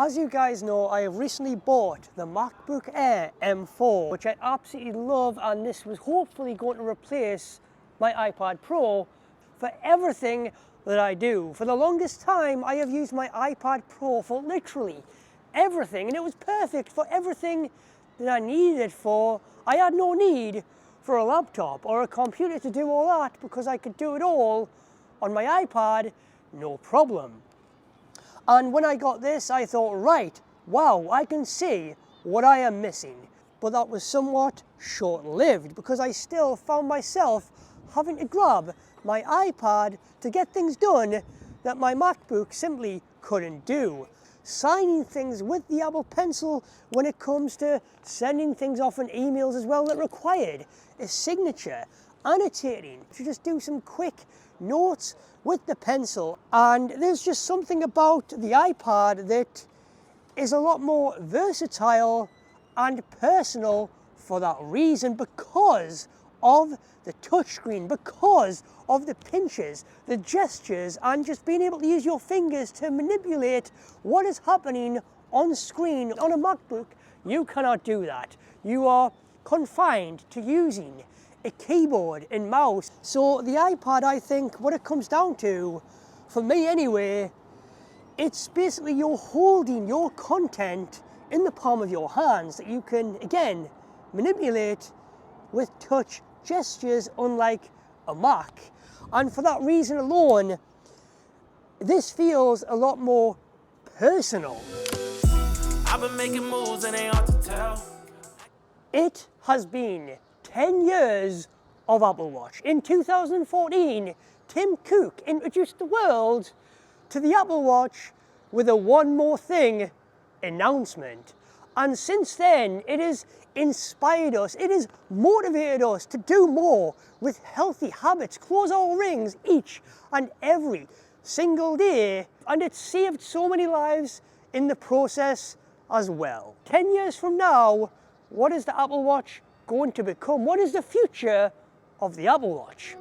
As you guys know, I have recently bought the MacBook Air M4, which I absolutely love, and this was hopefully going to replace my iPad Pro for everything that I do. For the longest time, I have used my iPad Pro for literally everything, and it was perfect for everything that I needed it for. I had no need for a laptop or a computer to do all that because I could do it all on my iPad, no problem. And when I got this, I thought, right, wow, I can see what I am missing. But that was somewhat short-lived because I still found myself having to grab my iPad to get things done that my MacBook simply couldn't do. Signing things with the Apple Pencil when it comes to sending things off in emails as well that required a signature, annotating, to just do some quick notes with the pencil. And there's just something about the iPad that is a lot more versatile and personal for that reason, because of the touchscreen, because of the pinches, the gestures, and just being able to use your fingers to manipulate what is happening on screen. On a MacBook, you cannot do that. You are confined to using a keyboard and mouse. So the iPad, I think, what it comes down to, for me anyway, it's basically you're holding your content in the palm of your hands that you can, again, manipulate with touch gestures, unlike a Mac. And for that reason alone, this feels a lot more personal. I've been making moves and they hard to tell. It has been 10 years of Apple Watch. In 2014, Tim Cook introduced the world to the Apple Watch with a "one more thing" announcement. And since then, it has inspired us, it has motivated us to do more with healthy habits, close our rings each and every single day. And it's saved so many lives in the process as well. 10 years from now, what is the Apple Watch going to become? What is the future of the Apple Watch?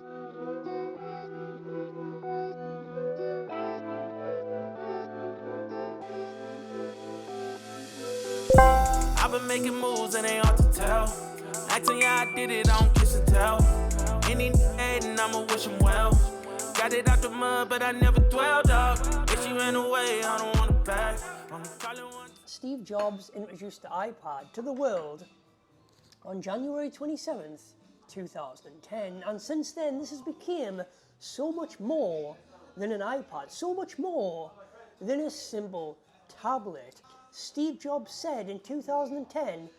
I've been making moves and they hard to tell. Acting yeah, I did it, I don't kiss and tell. Any hating, I'ma wish him well. Got it out the mud, but I never dwelled up. If she ran away, I don't want to back. Steve Jobs introduced the iPad to the world on January 27th, 2010, and since then this has become so much more than an iPad, so much more than a simple tablet. Steve Jobs said in 2010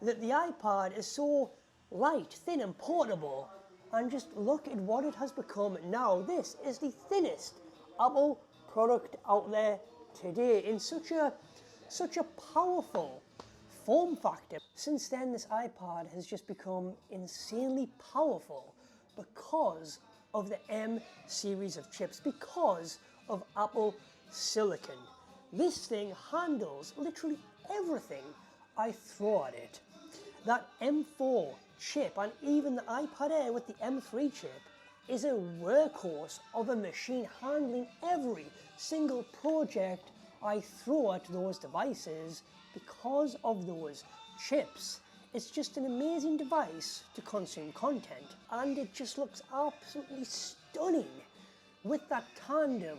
that the iPad is so light, thin and portable, and just look at what it has become now. This is the thinnest Apple product out there today in such a powerful form factor. Since then, this iPad has just become insanely powerful because of the M series of chips, because of Apple Silicon. This thing handles literally everything I throw at it. That M4 chip and even the iPad Air with the M3 chip is a workhorse of a machine handling every single project I throw at those devices because of those chips. It's just an amazing device to consume content, and it just looks absolutely stunning with that tandem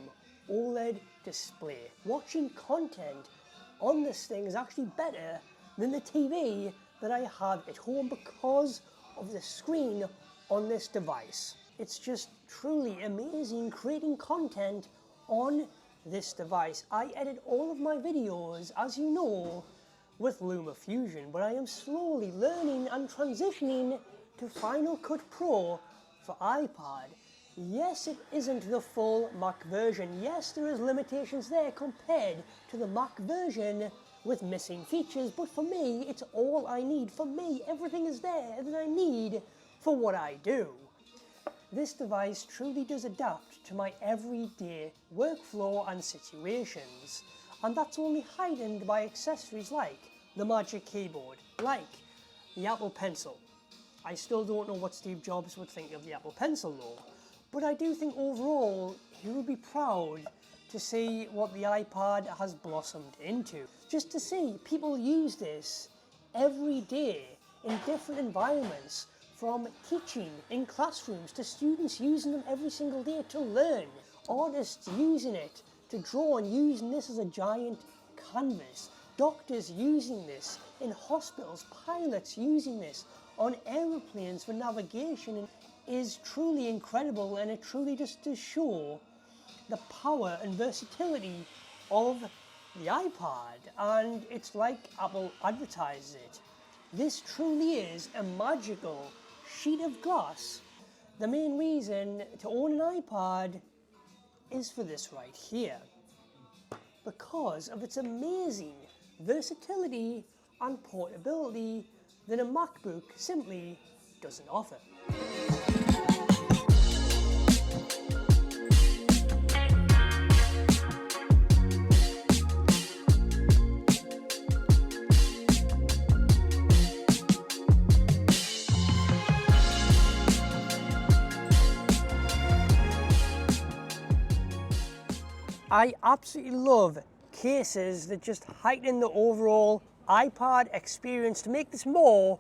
OLED display. Watching content on this thing is actually better than the TV that I have at home because of the screen on this device. It's just truly amazing creating content on this device. I edit all of my videos, as you know, with LumaFusion, but I am slowly learning and transitioning to Final Cut Pro for iPad. Yes, it isn't the full Mac version. Yes, there is limitations there compared to the Mac version with missing features, but for me, it's all I need. For me, everything is there that I need for what I do. This device truly does adapt to my everyday workflow and situations, and that's only heightened by accessories like the Magic Keyboard, like the Apple Pencil. I still don't know what Steve Jobs would think of the Apple Pencil though, but I do think overall he would be proud to see what the iPad has blossomed into. Just to see people use this every day in different environments, from teaching in classrooms to students using them every single day to learn, artists using it to draw and using this as a giant canvas, doctors using this in hospitals, pilots using this on aeroplanes for navigation, is truly incredible, and it truly just to show the power and versatility of the iPad, and it's like Apple advertises it. This truly is a magical sheet of glass. The main reason to own an iPad is for this right here, because of its amazing versatility and portability that a MacBook simply doesn't offer. I absolutely love cases that just heighten the overall iPad experience to make this more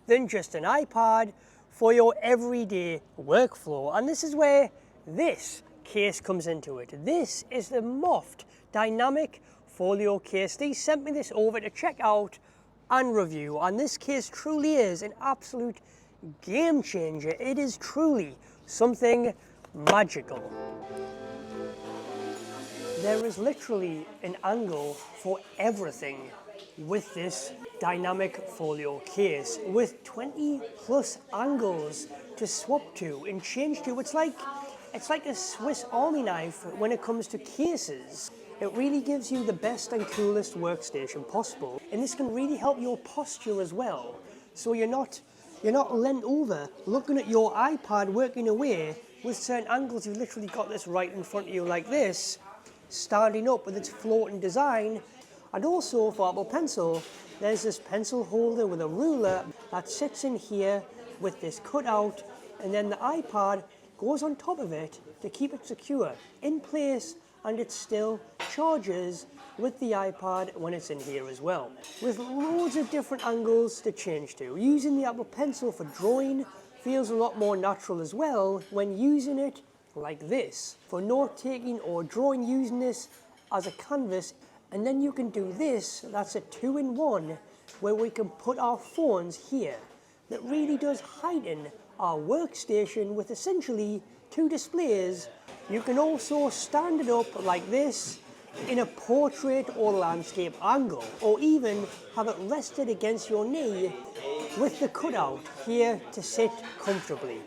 than just an iPad for your everyday workflow. And this is where this case comes into it. This is the Moft Dynamic Folio Case. They sent me this over to check out and review, and this case truly is an absolute game changer. It is truly something magical. There is literally an angle for everything with this Dynamic Folio Case, with 20 plus angles to swap to and change to. It's like a Swiss Army knife when it comes to cases. It really gives you the best and coolest workstation possible, and this can really help your posture as well. So you're not leant over looking at your iPad working away with certain angles. You've literally got this right in front of you like this, standing up with its floating design. And also for Apple Pencil, there's this pencil holder with a ruler that sits in here with this cutout, and then the iPad goes on top of it to keep it secure in place, and it still charges with the iPad when it's in here as well. With loads of different angles to change to. Using the Apple Pencil for drawing feels a lot more natural as well when using it like this for note taking or drawing, using this as a canvas. And then you can do this, that's a 2-in-1, where we can put our phones here. That really does heighten our workstation with essentially 2 displays. You can also stand it up like this in a portrait or landscape angle, or even have it rested against your knee with the cutout here to sit comfortably.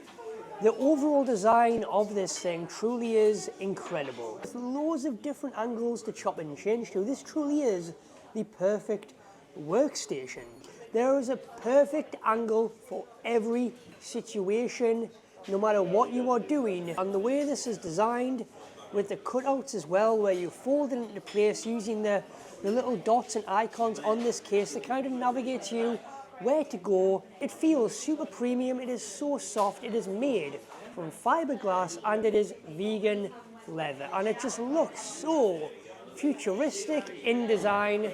The overall design of this thing truly is incredible. With loads of different angles to chop and change to, this truly is the perfect workstation. There is a perfect angle for every situation, no matter what you are doing. And the way this is designed, with the cutouts as well, where you fold it into place using the little dots and icons on this case that kind of navigates you where to go. It feels super premium. It is so soft. It is made from fiberglass and it is vegan leather, and it just looks so futuristic in design.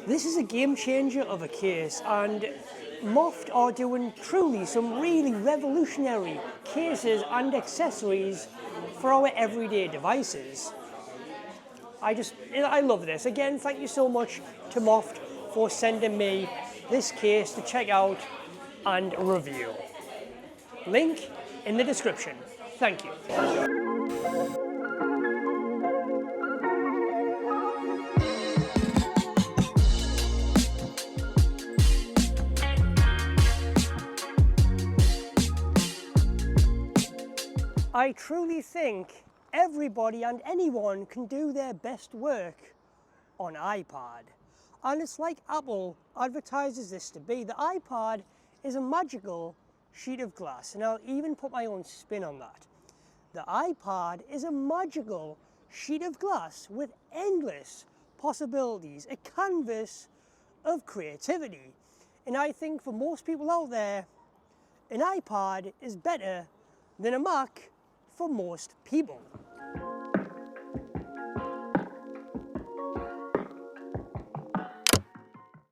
This is a game changer of a case, and Moft are doing truly some really revolutionary cases and accessories for our everyday devices. I love this. Again, thank you so much to Moft for sending me this case to check out and review. Link in the description. Thank you. I truly think everybody and anyone can do their best work on iPad. And it's like Apple advertises this to be. The iPad is a magical sheet of glass, and I'll even put my own spin on that. The iPad is a magical sheet of glass with endless possibilities, a canvas of creativity. And I think for most people out there, an iPad is better than a Mac for most people.